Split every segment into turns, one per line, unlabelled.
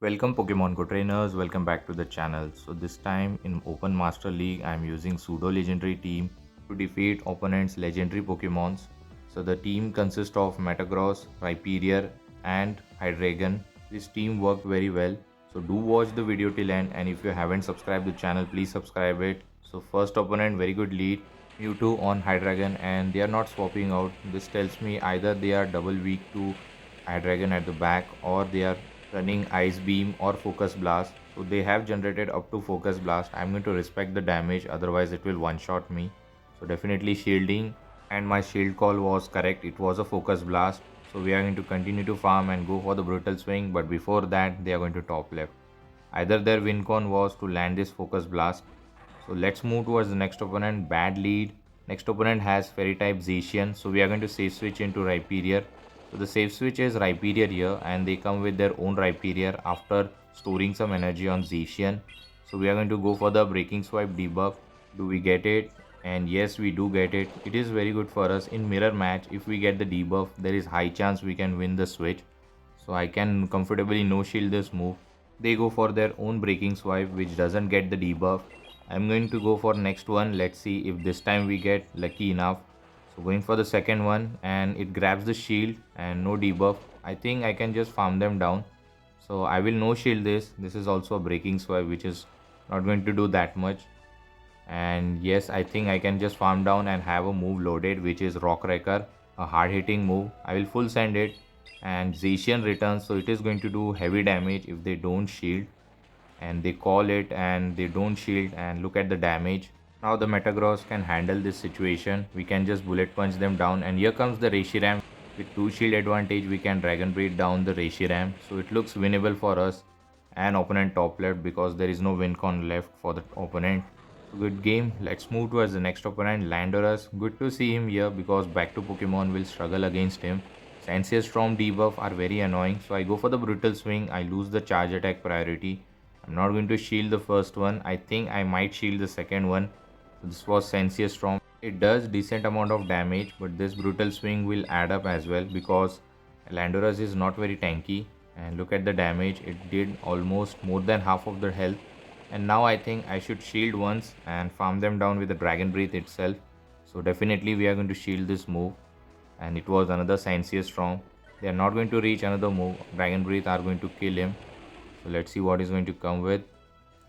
Welcome Pokemon Go trainers, welcome back to the channel. So this time in Open Master League, I am using Pseudo Legendary team to defeat opponents' legendary Pokemons. So the team consists of Metagross, Rhyperior and Hydreigon. This team worked very well. So do watch the video till end, and if you haven't subscribed the channel, please subscribe it. So first opponent, very good lead. Mewtwo on Hydreigon, and they are not swapping out. This tells me either they are double weak to Hydreigon at the back, or they are running Ice Beam or Focus Blast. So they have generated up to Focus Blast. I'm going to respect the damage, otherwise it will one-shot me. So definitely shielding, and my shield call was correct. It was a Focus Blast. So we are going to continue to farm and go for the Brutal Swing, but before that they are going to top left. Either their win con was to land this Focus Blast. So let's move towards the next opponent. Bad lead. Next opponent has Fairy type Zacian. So we are going to safe switch into Rhyperior. So the safe switch is Rhyperior here, and they come with their own Rhyperior after storing some energy on Zacian. So we are going to go for the Breaking Swipe debuff. Do we get it? And yes, we do get it. It is very good for us in mirror match. If we get the debuff, there is high chance we can win the switch. So I can comfortably no shield this move. They go for their own Breaking Swipe, which doesn't get the debuff. I'm going to go for next one. Let's see if this time we get lucky enough. So going for the second one, and it grabs the shield and no debuff. I think I can just farm them down. So I will no shield this. This is also a Breaking Swipe, which is not going to do that much. And yes, I think I can just farm down and have a move loaded, which is Rock Wrecker, a hard hitting move. I will full send it, and Zacian returns, so it is going to do heavy damage if they don't shield. And they call it and they don't shield, and look at the damage. Now the Metagross can handle this situation. We can just bullet punch them down, and here comes the Reshiram. With 2 shield advantage, we can Dragon Breed down the Reshiram, so it looks winnable for us and opponent top left because there is no win con left for the opponent. Good game. Let's move towards the next opponent, Landorus. Good to see him here because back to Pokemon will struggle against him. Sensious Storm debuff are very annoying, so I go for the Brutal Swing. I lose the charge attack priority. I'm not going to shield the first one. I think I might shield the second one. So this was Sensious Storm. It does decent amount of damage, but this Brutal Swing will add up as well because Landorus is not very tanky. And look at the damage. It did almost more than half of the health. And now I think I should shield once and farm them down with the Dragon Breath itself. So definitely we are going to shield this move. And it was another Sensious Storm. They are not going to reach another move. Dragon Breath are going to kill him. So let's see what he's going to come with.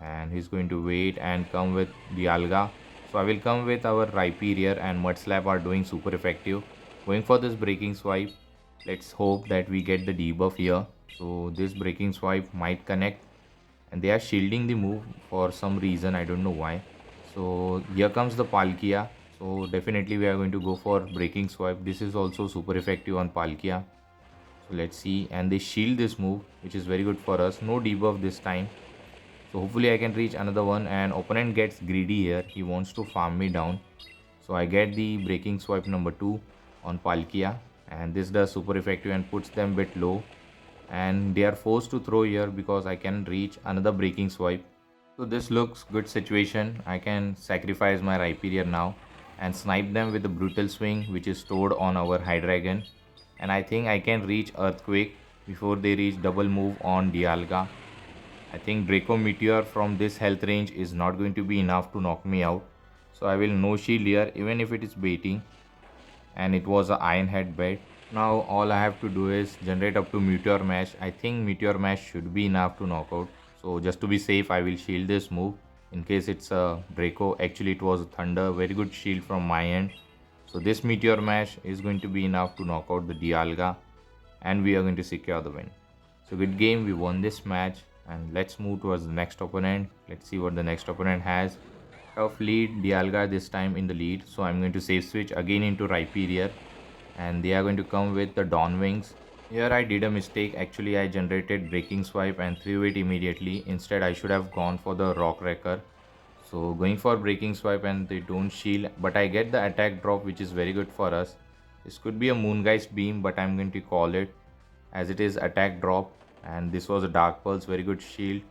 And he's going to wait and come with Dialga. So I will come with our Rhyperior, and Mud Slap are doing super effective. Going for this Breaking Swipe. Let's hope that we get the debuff here. So this Breaking Swipe might connect. And they are shielding the move for some reason. I don't know why. So here comes the Palkia. So definitely we are going to go for Breaking Swipe. This is also super effective on Palkia. So let's see, and they shield this move, which is very good for us. No debuff this time. So hopefully I can reach another one, and opponent gets greedy here. He wants to farm me down. So I get the Breaking Swipe number 2 on Palkia, and this does super effective and puts them bit low. And they are forced to throw here because I can reach another Breaking Swipe. So this looks good situation. I can sacrifice my Rhyperior now and snipe them with the Brutal Swing, which is stored on our Hydreigon. And I think I can reach Earthquake before they reach double move on Dialga. I think Draco Meteor from this health range is not going to be enough to knock me out. So I will no shield here even if it is baiting. And it was a Iron Head bet. Now all I have to do is generate up to Meteor Mash. I think Meteor Mash should be enough to knock out. So just to be safe, I will shield this move in case it's a Draco. Actually it was a Thunder. Very good shield from my end. So this Meteor Mash is going to be enough to knock out the Dialga, and we are going to secure the win. So good game, we won this match, and let's move towards the next opponent. Let's see what the next opponent has. Tough lead, Dialga this time in the lead. So I'm going to safe switch again into Rhyperior, and they are going to come with the Dawn Wings. Here I did a mistake. Actually I generated Breaking Swipe and threw it immediately. Instead I should have gone for the Rock Wrecker. So going for Breaking Swipe, and they don't shield, but I get the attack drop, which is very good for us. This could be a Moongeist Beam, but I'm going to call it as it is attack drop. And this was a Dark Pulse, very good shield.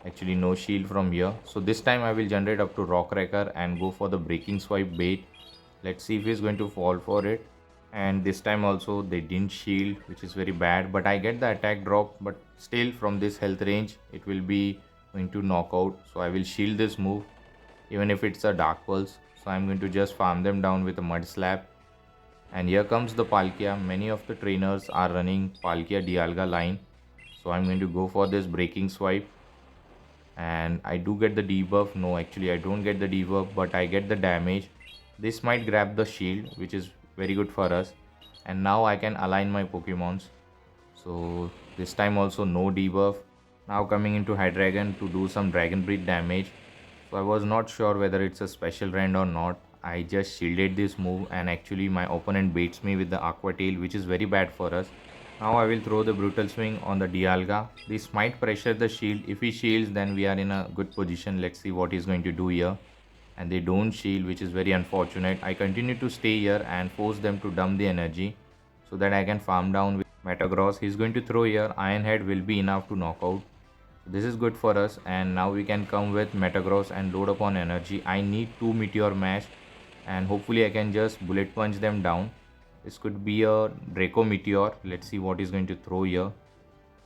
Actually no shield from here. So this time I will generate up to Rock Wrecker and go for the Breaking Swipe bait. Let's see if he's going to fall for it. And this time also they didn't shield, which is very bad, but I get the attack drop. But still, from this health range it will be going to knock out, so I will shield this move even if it's a dark pulse. So I'm going to just farm them down with a mud slap. And here comes the Palkia. Many of the trainers are running Palkia Dialga line, so I'm going to go for this breaking swipe. And I do get the debuff. No, actually I don't get the debuff, but I get the damage. This might grab the shield, which is very good for us. And now I can align my Pokemons. So this time also no debuff. Now coming into Hydreigon to do some Dragon Breath damage. So I was not sure whether it's a special rend or not. I just shielded this move, and actually my opponent baits me with the Aqua Tail, which is very bad for us. Now I will throw the Brutal Swing on the Dialga. This might pressure the shield. If he shields, then we are in a good position. Let's see what he's going to do here. And they don't shield, which is very unfortunate. I continue to stay here and force them to dump the energy so that I can farm down with Metagross. He's going to throw here. Iron Head will be enough to knock out. This is good for us, and now we can come with Metagross and load upon energy. I need 2 Meteor Mash, and hopefully I can just bullet punch them down. This could be a Draco Meteor. Let's see what he's going to throw here.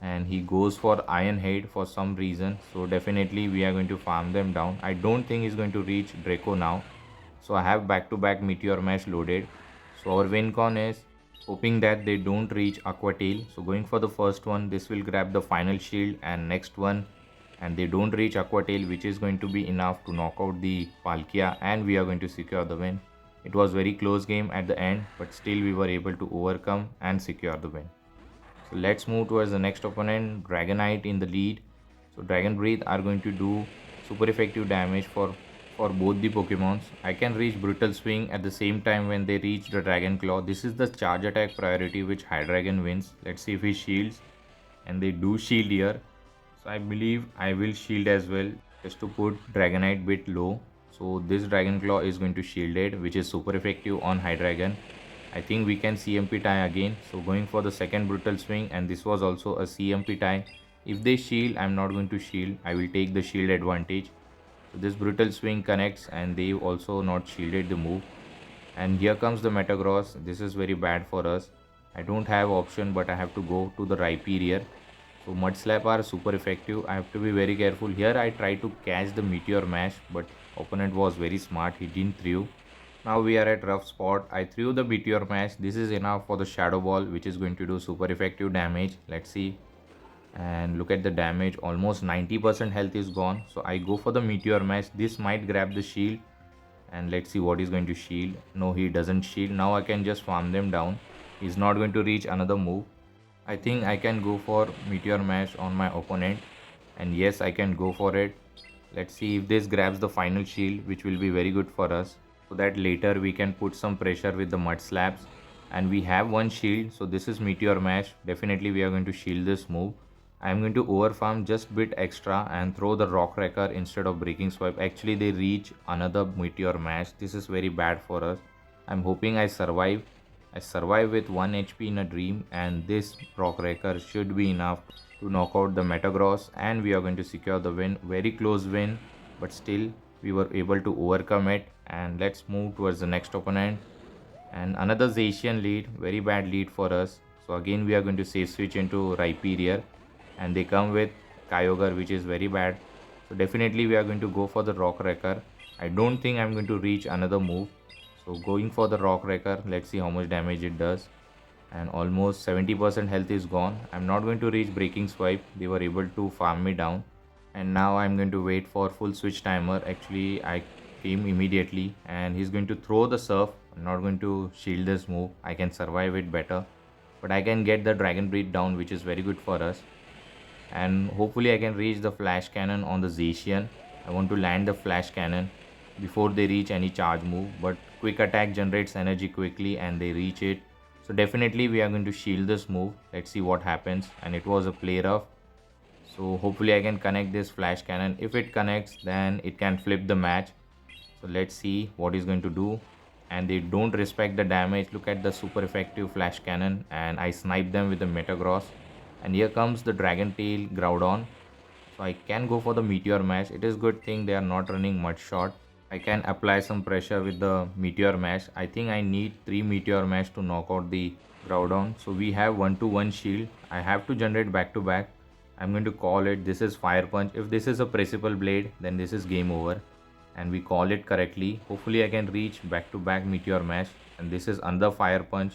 And he goes for Iron Head for some reason, so definitely we are going to farm them down. I don't think he's going to reach Draco now, so I have back-to-back Meteor Mash loaded. So our win con is hoping that they don't reach Aqua Tail. So going for the first one, this will grab the final shield, and next one, and they don't reach Aqua Tail, which is going to be enough to knock out the Palkia, and we are going to secure the win. It was very close game at the end, but still we were able to overcome and secure the win. So let's move towards the next opponent, Dragonite in the lead. So Dragon Breath are going to do super effective damage for both the Pokemons. I can reach Brutal Swing at the same time when they reach the Dragon Claw. This is the charge attack priority which Hydreigon wins. Let's see if he shields, and they do shield here. So I believe I will shield as well, just to put Dragonite bit low. So this Dragon Claw is going to shield it, which is super effective on Hydreigon. I think we can CMP tie again. So going for the second Brutal Swing, and this was also a CMP tie. If they shield, I'm not going to shield. I will take the shield advantage. So this Brutal Swing connects, and they also not shielded the move. And here comes the Metagross. This is very bad for us. I don't have option, but I have to go to the Rhyperior. So Mud Slap are super effective. I have to be very careful. Here I try to catch the Meteor Mash, but opponent was very smart. He didn't threw. Now we are at rough spot. I threw the Meteor Mash. This is enough for the Shadow Ball, which is going to do super effective damage. Let's see. And look at the damage. Almost 90% health is gone. So I go for the Meteor Mash. This might grab the shield. And let's see what he's going to shield. No, he doesn't shield. Now I can just farm them down. He's not going to reach another move. I think I can go for Meteor Mash on my opponent. And yes, I can go for it. Let's see if this grabs the final shield, which will be very good for us, so that later we can put some pressure with the mud slaps. And we have one shield, so this is Meteor Mash. Definitely we are going to shield this move. I am going to overfarm just bit extra and throw the Rock Wrecker instead of Breaking Swipe. Actually they reach another Meteor Mash. This is very bad for us. I'm hoping I survive. I survive with 1 HP in a dream, and this Rock Wrecker should be enough to knock out the Metagross, and we are going to secure the win. Very close win, but still we were able to overcome it. And let's move towards the next opponent, and another Zacian lead. Very bad lead for us. So again we are going to safe switch into Rhyperior, and they come with Kyogre, which is very bad. So definitely we are going to go for the Rock Wrecker. I don't think I'm going to reach another move. So going for the Rock Wrecker, let's see how much damage it does. And almost 70% health is gone. I'm not going to reach Breaking Swipe. They were able to farm me down. And now I'm going to wait for full switch timer. Actually I came immediately, and he's going to throw the Surf. I'm not going to shield this move. I can survive it better. But I can get the Dragon Breath down, which is very good for us. And hopefully I can reach the Flash Cannon on the Zacian. I want to land the Flash Cannon before they reach any charge move, but quick attack generates energy quickly and they reach it. So definitely we are going to shield this move. Let's see what happens. And it was a play rough. So hopefully I can connect this Flash Cannon. If it connects, then it can flip the match. So let's see what he's going to do. And they don't respect the damage. Look at the super effective Flash Cannon, and I snipe them with the Metagross. And here comes the Dragon Tail Groudon. So I can go for the Meteor Mash. It is good thing they are not running Mud Shot. I can apply some pressure with the Meteor Mash. I think I need 3 Meteor Mash to knock out the Groudon. So we have 1-to-1 shield. I have to generate back to back. I'm going to call it, this is Fire Punch. If this is a Principal Blade, then this is game over. And we call it correctly. Hopefully I can reach back to back Meteor Mash. And this is another Fire Punch.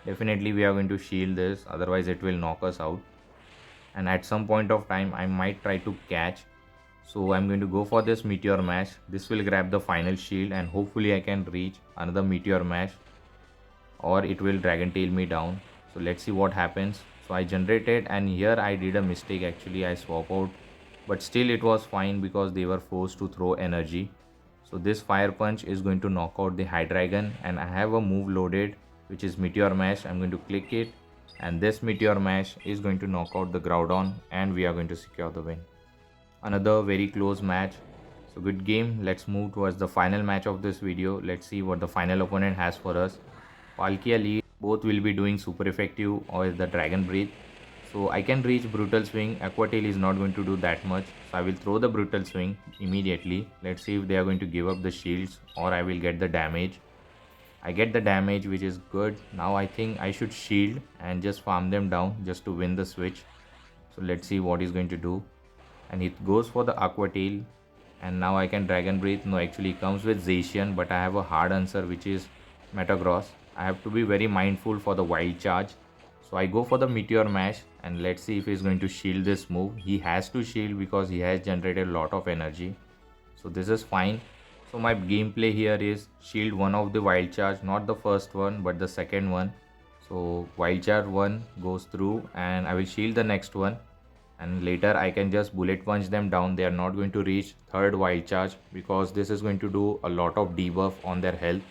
Definitely we are going to shield this, otherwise it will knock us out. And at some point of time I might try to catch, so I'm going to go for this Meteor Mash. This will grab the final shield and hopefully I can reach another Meteor Mash, or it will Dragon Tail me down. So let's see what happens. So I generated, and here I did a mistake actually. I swap out, but still it was fine because they were forced to throw energy. So this Fire Punch is going to knock out the Hydreigon, and I have a move loaded which is Meteor Mash. I'm going to click it, and this Meteor Mash is going to knock out the Groudon, and we are going to secure the win. Another very close match. So good game. Let's move towards the final match of this video. Let's see what the final opponent has for us. Palkia lead. Both will be doing super effective or the Dragon Breath. So I can reach Brutal Swing. Aqua Tail is not going to do that much. So I will throw the Brutal Swing immediately. Let's see if they are going to give up the shields or I will get the damage. I get the damage, which is good. Now I think I should shield and just farm them down just to win the switch. So let's see what he's going to do. And it goes for the Aqua Tail. And now I can Dragon Breath. No, actually it comes with Zacian, but I have a hard answer which is Metagross. I have to be very mindful for the Wild Charge. So I go for the Meteor Mash, and let's see if he's going to shield this move. He has to shield because he has generated a lot of energy. So this is fine. So my gameplay here is shield one of the Wild Charge, not the first one but the second one. So Wild Charge 1 goes through and I will shield the next one. And later I can just bullet punch them down. They are not going to reach third Wild Charge because this is going to do a lot of debuff on their health.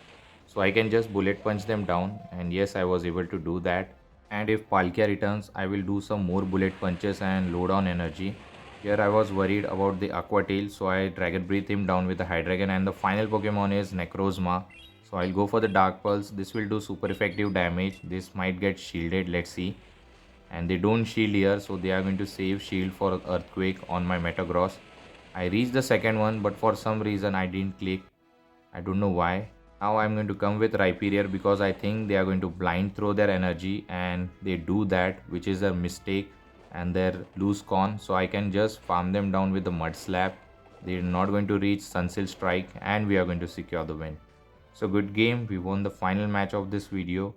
So I can just bullet punch them down, and yes, I was able to do that. And if Palkia returns, I will do some more bullet punches and load on energy. Here I was worried about the Aqua Tail, so I Dragon Breathe him down with the Hydreigon, and the final Pokemon is Necrozma. So I'll go for the Dark Pulse. This will do super effective damage. This might get shielded, let's see. And they don't shield here, so they are going to save shield for Earthquake on my Metagross. I reached the second one, but for some reason I didn't click. I don't know why. Now I'm going to come with Rhyperior because I think they are going to blind throw their energy, and they do that, which is a mistake, and they're loose con. So I can just farm them down with the Mud Slap. They're not going to reach Sunsil Strike, and we are going to secure the win. So good game. We won the final match of this video.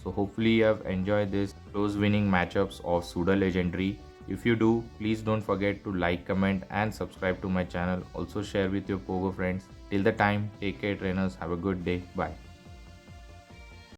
So hopefully you have enjoyed this close winning matchups of Pseudo Legendary. If you do, please don't forget to like, comment and subscribe to my channel. Also share with your Pogo friends. Till the time, take care trainers. Have a good day. Bye.